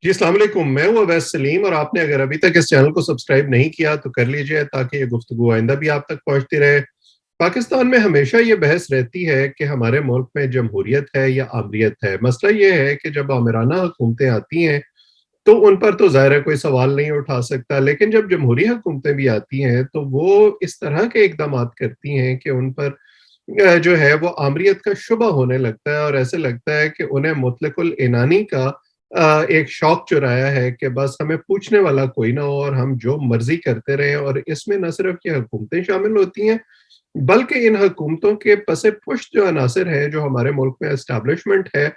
جی السلام علیکم، میں ہوں اویس سلیم، اور آپ نے اگر ابھی تک اس چینل کو سبسکرائب نہیں کیا تو کر لیجئے تاکہ یہ گفتگو آئندہ بھی آپ تک پہنچتی رہے۔ پاکستان میں ہمیشہ یہ بحث رہتی ہے کہ ہمارے ملک میں جمہوریت ہے یا آمریت ہے۔ مسئلہ یہ ہے کہ جب آمرانہ حکومتیں آتی ہیں تو ان پر تو ظاہر ہے کوئی سوال نہیں اٹھا سکتا، لیکن جب جمہوری حکومتیں بھی آتی ہیں تو وہ اس طرح کے اقدامات کرتی ہیں کہ ان پر جو ہے وہ آمریت کا شبہ ہونے لگتا ہے، اور ایسے لگتا ہے کہ انہیں مطلق العنانی کا ایک شوق چرایا ہے کہ بس ہمیں پوچھنے والا کوئی نہ ہو اور ہم جو مرضی کرتے رہیں۔ اور اس میں نہ صرف یہ حکومتیں شامل ہوتی ہیں بلکہ ان حکومتوں کے پس پشت جو عناصر ہیں، جو ہمارے ملک میں اسٹیبلشمنٹ ہے،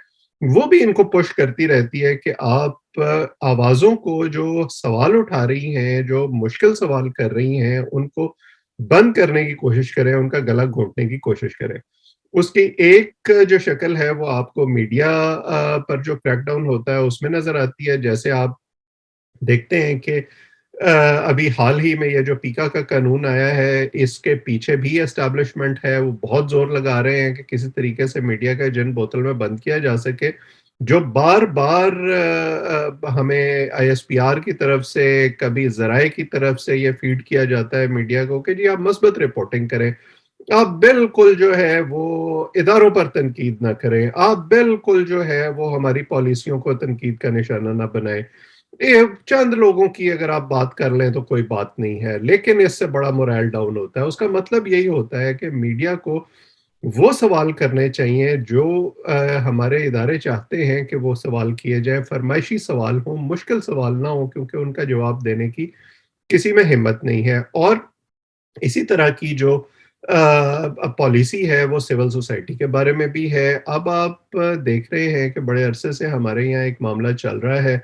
وہ بھی ان کو پش کرتی رہتی ہے کہ آپ آوازوں کو جو سوال اٹھا رہی ہیں، جو مشکل سوال کر رہی ہیں، ان کو بند کرنے کی کوشش کریں، ان کا گلا گھونٹنے کی کوشش کریں۔ اس کی ایک جو شکل ہے وہ آپ کو میڈیا پر جو کریک ڈاؤن ہوتا ہے اس میں نظر آتی ہے۔ جیسے آپ دیکھتے ہیں کہ ابھی حال ہی میں یہ جو پیکا کا قانون آیا ہے، اس کے پیچھے بھی اسٹیبلشمنٹ ہے، وہ بہت زور لگا رہے ہیں کہ کسی طریقے سے میڈیا کا جن بوتل میں بند کیا جا سکے، جو بار بار ہمیں آئی ایس پی آر کی طرف سے، کبھی ذرائع کی طرف سے یہ فیڈ کیا جاتا ہے میڈیا کو کہ جی آپ مثبت رپورٹنگ کریں، آپ بالکل جو ہے وہ اداروں پر تنقید نہ کریں، آپ بالکل جو ہے وہ ہماری پالیسیوں کو تنقید کا نشانہ نہ بنائیں۔ یہ چند لوگوں کی اگر آپ بات کر لیں تو کوئی بات نہیں ہے، لیکن اس سے بڑا morale ڈاؤن ہوتا ہے۔ اس کا مطلب یہی ہوتا ہے کہ میڈیا کو وہ سوال کرنے چاہیے جو ہمارے ادارے چاہتے ہیں کہ وہ سوال کیے جائیں، فرمائشی سوال ہوں، مشکل سوال نہ ہوں، کیونکہ ان کا جواب دینے کی کسی میں ہمت نہیں ہے۔ اور اسی طرح کی جو پالیسی ہے وہ سول سوسائٹی کے بارے میں بھی ہے۔ اب آپ دیکھ رہے ہیں کہ بڑے عرصے سے ہمارے یہاں ایک معاملہ چل رہا ہے،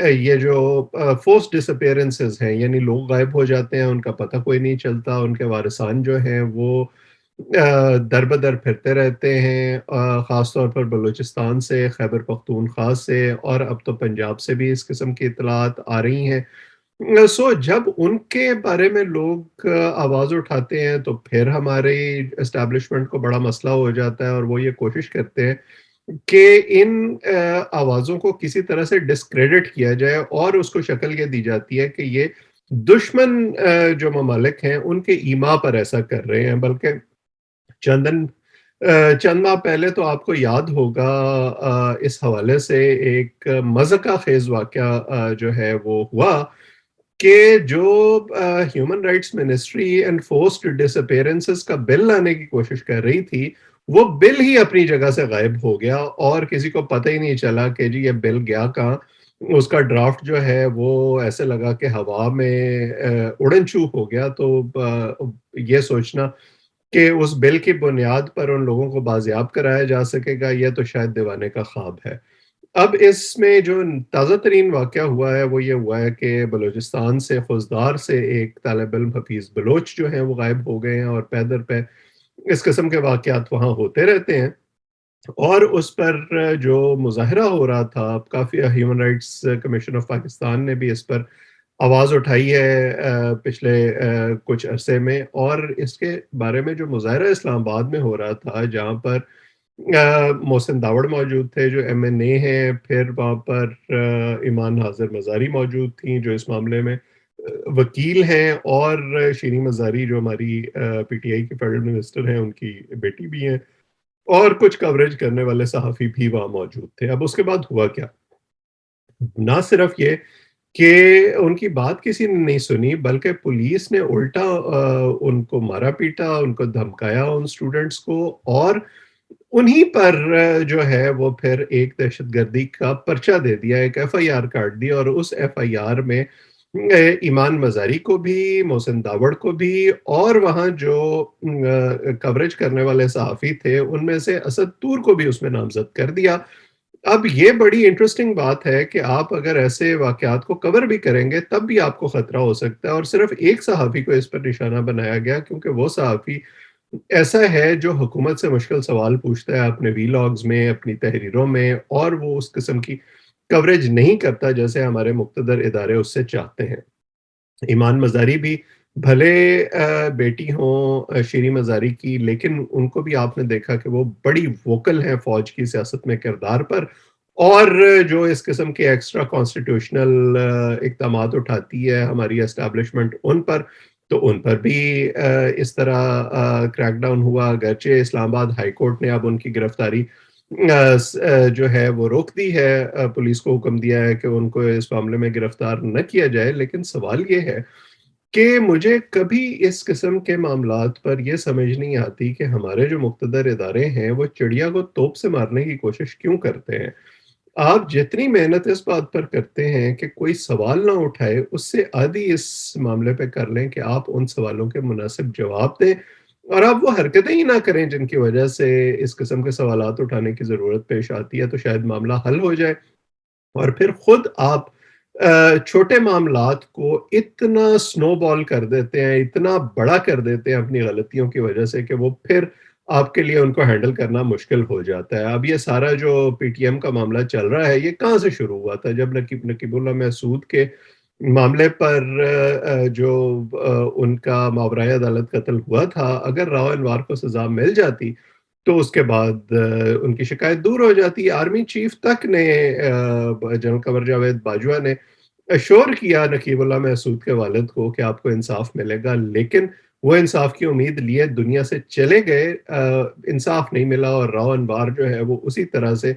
یہ جو فورس ڈس اپیئرنسز ہیں، یعنی لوگ غائب ہو جاتے ہیں، ان کا پتہ کوئی نہیں چلتا، ان کے وارثان جو ہیں وہ در بدر پھرتے رہتے ہیں، خاص طور پر بلوچستان سے، خیبر پختونخوا سے، اور اب تو پنجاب سے بھی اس قسم کی اطلاعات آ رہی ہیں۔ جب ان کے بارے میں لوگ آواز اٹھاتے ہیں تو پھر ہمارے اسٹیبلشمنٹ کو بڑا مسئلہ ہو جاتا ہے، اور وہ یہ کوشش کرتے ہیں کہ ان آوازوں کو کسی طرح سے ڈسکریڈٹ کیا جائے، اور اس کو شکل یہ دی جاتی ہے کہ یہ دشمن جو ممالک ہیں ان کے ایما پر ایسا کر رہے ہیں۔ بلکہ چندن چند ماہ پہلے تو آپ کو یاد ہوگا اس حوالے سے ایک مضحکہ خیز واقعہ جو ہے وہ ہوا کہ جو human rights ministry and forced ڈس اپیئرنسز کا بل لانے کی کوشش کر رہی تھی، وہ بل ہی اپنی جگہ سے غائب ہو گیا، اور کسی کو پتہ ہی نہیں چلا کہ جی یہ بل گیا کہاں۔ اس کا ڈرافٹ جو ہے وہ ایسے لگا کہ ہوا میں اڑن چھو ہو گیا۔ تو یہ سوچنا کہ اس بل کی بنیاد پر ان لوگوں کو بازیاب کرایا جا سکے گا، یہ تو شاید دیوانے کا خواب ہے۔ اب اس میں جو تازہ ترین واقعہ ہوا ہے وہ یہ ہوا ہے کہ بلوچستان سے خوزدار سے ایک طالب علم حفیظ بلوچ جو ہیں وہ غائب ہو گئے ہیں، اور پے در پہ اس قسم کے واقعات وہاں ہوتے رہتے ہیں۔ اور اس پر جو مظاہرہ ہو رہا تھا، اب کافی human rights commission of Pakistan نے بھی اس پر آواز اٹھائی ہے پچھلے کچھ عرصے میں، اور اس کے بارے میں جو مظاہرہ اسلام آباد میں ہو رہا تھا، جہاں پر محسن داوڑ موجود تھے جو ایم این اے ہیں، پھر وہاں پر ایمان حاضر مزاری موجود تھیں جو اس معاملے میں وکیل ہیں، اور شیریں مزاری جو ہماری پی ٹی آئی کی فیڈرل منسٹر ہیں، ان کی بیٹی بھی ہیں، اور کچھ کوریج کرنے والے صحافی بھی وہاں موجود تھے۔ اب اس کے بعد ہوا کیا؟ نہ صرف یہ کہ ان کی بات کسی نے نہیں سنی، بلکہ پولیس نے الٹا ان کو مارا پیٹا، ان کو دھمکایا، ان اسٹوڈنٹس کو، اور انہی پر جو ہے وہ پھر ایک دہشت گردی کا پرچہ دے دیا، ایک ایف آئی آر کاٹ دی، اور اس ایف آئی آر میں ایمان مزاری کو بھی، محسن داوڑ کو بھی، اور وہاں جو کوریج کرنے والے صحافی تھے ان میں سے اسد طور کو بھی اس میں نامزد کر دیا۔ اب یہ بڑی انٹرسٹنگ بات ہے کہ آپ اگر ایسے واقعات کو کور بھی کریں گے تب بھی آپ کو خطرہ ہو سکتا ہے، اور صرف ایک صحافی کو اس پر نشانہ بنایا گیا کیونکہ وہ صحافی ایسا ہے جو حکومت سے مشکل سوال پوچھتا ہے اپنے وی لاگز میں، اپنی تحریروں میں، اور وہ اس قسم کی کوریج نہیں کرتا جیسے ہمارے مقتدر ادارے اس سے چاہتے ہیں۔ ایمان مزاری بھی بھلے بیٹی ہوں شیریں مزاری کی، لیکن ان کو بھی آپ نے دیکھا کہ وہ بڑی ووکل ہیں فوج کی سیاست میں کردار پر، اور جو اس قسم کے ایکسٹرا کانسٹیٹیوشنل اقدامات اٹھاتی ہے ہماری اسٹیبلشمنٹ ان پر، تو ان پر بھی اس طرح کریک ڈاؤن ہوا، اگرچہ اسلام آباد ہائی کورٹ نے اب ان کی گرفتاری جو ہے وہ روک دی ہے، پولیس کو حکم دیا ہے کہ ان کو اس معاملے میں گرفتار نہ کیا جائے، لیکن سوال یہ ہے کہ مجھے کبھی اس قسم کے معاملات پر یہ سمجھ نہیں آتی کہ ہمارے جو مقتدر ادارے ہیں وہ چڑیا کو توپ سے مارنے کی کوشش کیوں کرتے ہیں۔ آپ جتنی محنت اس بات پر کرتے ہیں کہ کوئی سوال نہ اٹھائے، اس سے آدھی اس معاملے پہ کر لیں کہ آپ ان سوالوں کے مناسب جواب دیں اور آپ وہ حرکتیں ہی نہ کریں جن کی وجہ سے اس قسم کے سوالات اٹھانے کی ضرورت پیش آتی ہے، تو شاید معاملہ حل ہو جائے۔ اور پھر خود آپ چھوٹے معاملات کو اتنا سنو بال کر دیتے ہیں، اتنا بڑا کر دیتے ہیں اپنی غلطیوں کی وجہ سے کہ وہ پھر آپ کے لیے ان کو ہینڈل کرنا مشکل ہو جاتا ہے۔ اب یہ سارا جو پی ٹی ایم کا معاملہ چل رہا ہے، یہ کہاں سے شروع ہوا تھا؟ جب نقیب اللہ محسود کے معاملے پر جو ان کا ماورائے عدالت قتل ہوا تھا، اگر راؤ انوار کو سزا مل جاتی تو اس کے بعد ان کی شکایت دور ہو جاتی۔ آرمی چیف تک نے جنرل قمر جاوید باجوہ نے ایشور کیا نقیب اللہ محسود کے والد کو کہ آپ کو انصاف ملے گا، لیکن وہ انصاف کی امید لیے دنیا سے چلے گئے، انصاف نہیں ملا اور راؤ انوار جو ہے وہ اسی طرح سے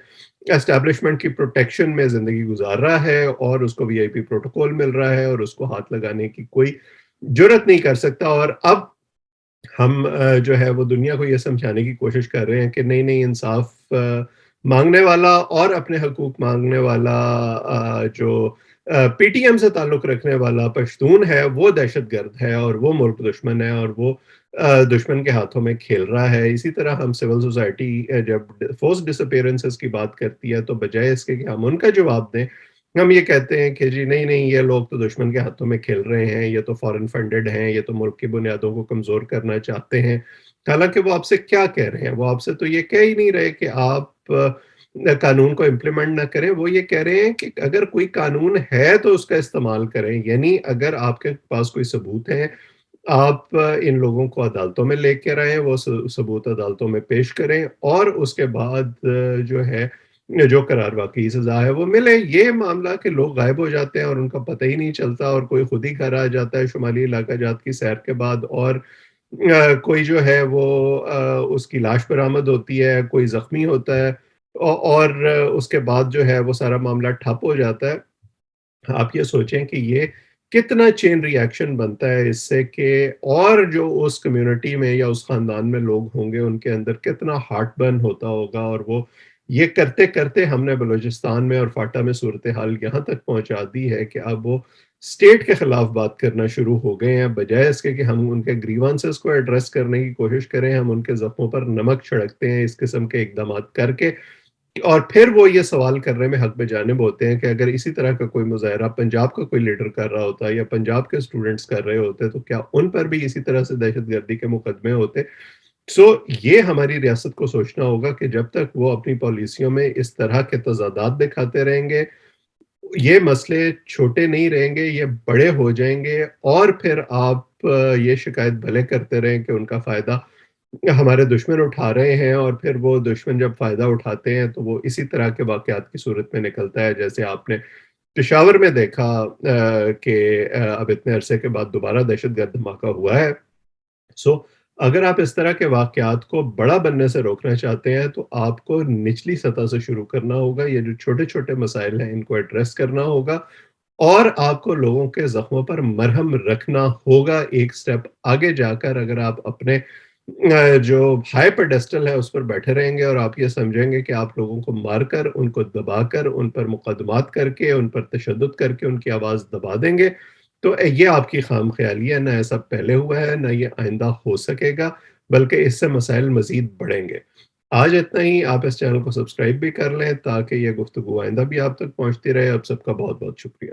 اسٹیبلشمنٹ کی پروٹیکشن میں زندگی گزار رہا ہے اور اس کو وی آئی پی پروٹوکول مل رہا ہے اور اس کو ہاتھ لگانے کی کوئی جرت نہیں کر سکتا۔ اور اب ہم جو ہے وہ دنیا کو یہ سمجھانے کی کوشش کر رہے ہیں کہ نہیں نہیں، انصاف مانگنے والا اور اپنے حقوق مانگنے والا جو پی ٹی ایم سے تعلق رکھنے والا پشتون ہے وہ دہشت گرد ہے اور وہ ملک دشمن ہے اور وہ دشمن کے ہاتھوں میں کھیل رہا ہے۔ اسی طرح ہم سول سوسائٹی جب فورس ڈس اپیرنسز کی بات کرتی ہے تو بجائے اس کے کہ ہم ان کا جواب دیں، ہم یہ کہتے ہیں کہ جی نہیں نہیں، یہ لوگ تو دشمن کے ہاتھوں میں کھیل رہے ہیں، یہ تو فورن فنڈڈ ہیں، یہ تو ملک کی بنیادوں کو کمزور کرنا چاہتے ہیں۔ حالانکہ وہ آپ سے کیا کہہ رہے ہیں؟ وہ آپ سے تو یہ کہہ ہی نہیں رہے کہ آپ قانون کو امپلیمنٹ نہ کریں، وہ یہ کہہ رہے ہیں کہ اگر کوئی قانون ہے تو اس کا استعمال کریں، یعنی اگر آپ کے پاس کوئی ثبوت ہے، آپ ان لوگوں کو عدالتوں میں لے کے رہیں، وہ ثبوت عدالتوں میں پیش کریں اور اس کے بعد جو ہے جو قرار واقعی سزا ہے وہ ملے۔ یہ معاملہ کہ لوگ غائب ہو جاتے ہیں اور ان کا پتہ ہی نہیں چلتا اور کوئی خود ہی گھر آ جاتا ہے شمالی علاقہ جات کی سیر کے بعد، اور کوئی جو ہے وہ اس کی لاش برآمد ہوتی ہے، کوئی زخمی ہوتا ہے اور اس کے بعد جو ہے وہ سارا معاملہ ٹھپ ہو جاتا ہے۔ آپ یہ سوچیں کہ یہ کتنا چین ری ایکشن بنتا ہے اس سے کہ اور جو اس کمیونٹی میں یا اس خاندان میں لوگ ہوں گے ان کے اندر کتنا ہارٹ برن ہوتا ہوگا، اور وہ یہ کرتے کرتے ہم نے بلوچستان میں اور فاٹا میں صورتحال یہاں تک پہنچا دی ہے کہ اب وہ اسٹیٹ کے خلاف بات کرنا شروع ہو گئے ہیں، بجائے اس کے کہ ہم ان کے گریوانسز کو ایڈریس کرنے کی کوشش کریں، ہم ان کے زخموں پر نمک چھڑکتے ہیں اس قسم کے اقدامات کر کے، اور پھر وہ یہ سوال کرنے میں حق بجانب ہوتے ہیں کہ اگر اسی طرح کا کوئی مظاہرہ پنجاب کا کوئی لیڈر کر رہا ہوتا یا پنجاب کے اسٹوڈنٹس کر رہے ہوتے تو کیا ان پر بھی اسی طرح سے دہشت گردی کے مقدمے ہوتے؟ سو یہ ہماری ریاست کو سوچنا ہوگا کہ جب تک وہ اپنی پالیسیوں میں اس طرح کے تضادات دکھاتے رہیں گے، یہ مسئلے چھوٹے نہیں رہیں گے، یہ بڑے ہو جائیں گے، اور پھر آپ یہ شکایت بھلے کرتے رہیں کہ ان کا فائدہ ہمارے دشمن اٹھا رہے ہیں، اور پھر وہ دشمن جب فائدہ اٹھاتے ہیں تو وہ اسی طرح کے واقعات کی صورت میں نکلتا ہے جیسے آپ نے پشاور میں دیکھا کہ اب اتنے عرصے کے بعد دوبارہ دہشت گرد دھماکہ ہوا ہے۔ سو اگر آپ اس طرح کے واقعات کو بڑا بننے سے روکنا چاہتے ہیں تو آپ کو نچلی سطح سے شروع کرنا ہوگا، یہ جو چھوٹے چھوٹے مسائل ہیں ان کو ایڈریس کرنا ہوگا، اور آپ کو لوگوں کے زخموں پر مرہم رکھنا ہوگا ایک سٹیپ آگے جا کر۔ اگر آپ اپنے جو ہائی پیڈسٹل ہے اس پر بیٹھے رہیں گے اور آپ یہ سمجھیں گے کہ آپ لوگوں کو مار کر، ان کو دبا کر، ان پر مقدمات کر کے، ان پر تشدد کر کے ان کی آواز دبا دیں گے، تو یہ آپ کی خام خیالی ہے، نہ ایسا پہلے ہوا ہے نہ یہ آئندہ ہو سکے گا، بلکہ اس سے مسائل مزید بڑھیں گے۔ آج اتنا ہی، آپ اس چینل کو سبسکرائب بھی کر لیں تاکہ یہ گفتگو آئندہ بھی آپ تک پہنچتی رہے۔ آپ سب کا بہت بہت شکریہ۔